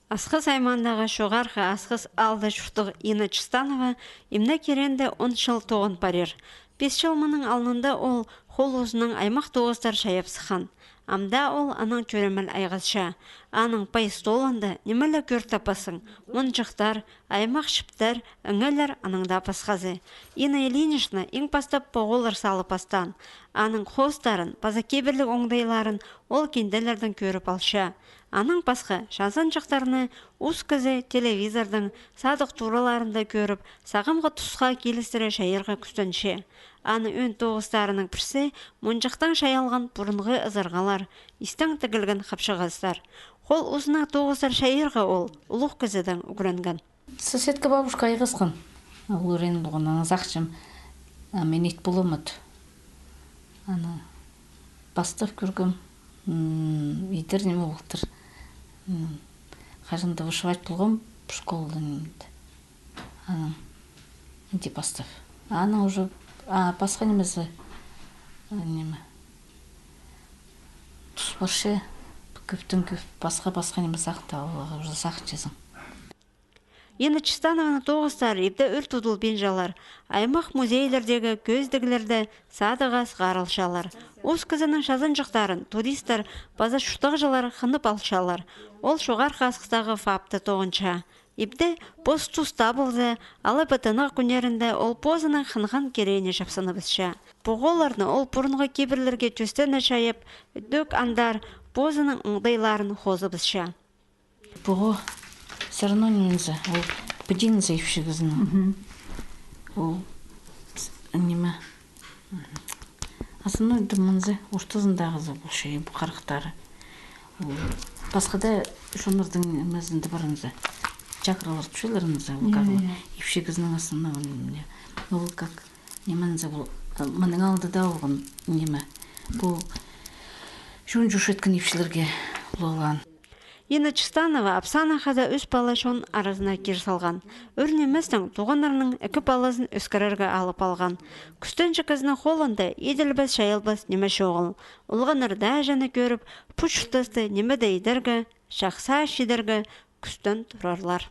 Асқыз аймандағы шоғарғы асқыз алды жұртық Ина Чистанова имна керенді 10 жыл тоғын парер. 5 жыл мұның алнында ол қол өзінің аймақ тоғыздар шаяпсыхан. Амда ол аның чөреміл айғызша. Аның пай столында немелі көр тапасың. Мұнжықтар, аймақ шыптар, үңелер аныңда пасқазы. Ина Ильинична ең пастап поғолар салы пастан. Аның қостарын, пазакебірлік оңдайларын ол кенделердің көріп алша. Аның пасқа шансан жақтарыны ұз кізі телевизордың садық тураларында көріп, сағымға тұсқа келістірі шайырға күстінші. Аны өн тоғыстарының пірсі мұнжықтан шайалған бұрынғы ызырғалар, истің тігілген қапшығыздар. Қол ұзына тоғыздар шайырға ол ұлық кізідің үгірінген. Соседка бабушка айғызған. Олырен бұғынан зақчым. Мен ет болымыд. Аны бастав көргім. Идер неме болтыр. Қажында вышивать болғым школдан. Аны не бастав. Аны уже басқа немесі неме. Тұспаршы көптің көп басқа неме сақты алға уже сақчызың. Ина Чистанованы тоғыстар епті үл тұдыл бенжалар. Аймақ музейлердегі көздігілерді садығас ғарылшалар. Оз кізінің шазын жықтарын туристер база шұқтағжалар қынып алшалар. Ол шоғар қасқыстағы фапты тоғынша. Епті поз тұста болзы, алы бұтынық күнерінде ол позының қынған керейіне жапсыны бізша. Бұғоларны ол бұрынғы кебірлерге төстені шайып, дөк андар позының ұңдайларын қозы бізша. Бұғы все равно нельзя. Ол біденза епшігізінің. Ол неме. Асыны дымынзы ұштызындағызы бұл шей, бұл қарықтары. Басқада шонырдың мәзінді барынзы. Чакралар түшелерінзі. Епшігізінің асыны. Ол как немензі бұл. Мұның алды да оғын неме. Бұл жон жош еткен епшілерге болған. Ина Чистанова апсанахада өз балашон арызына кер салған. Өрнеместің туғанарының үкі баласын өскірерге алып алған. Күстенші кізіні қолында еділбіз шайылбыз неме шоғыл. Ұлғанырда жәні көріп, пұшықтасты неме дейдерге, шақса шидерге күстен тұрарлар.